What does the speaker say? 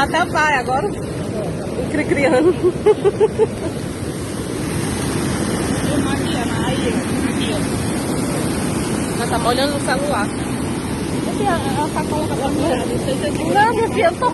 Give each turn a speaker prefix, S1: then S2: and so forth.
S1: até o pai agora. O criando. Ela tá molhando no celular. Não, meu filho, eu tô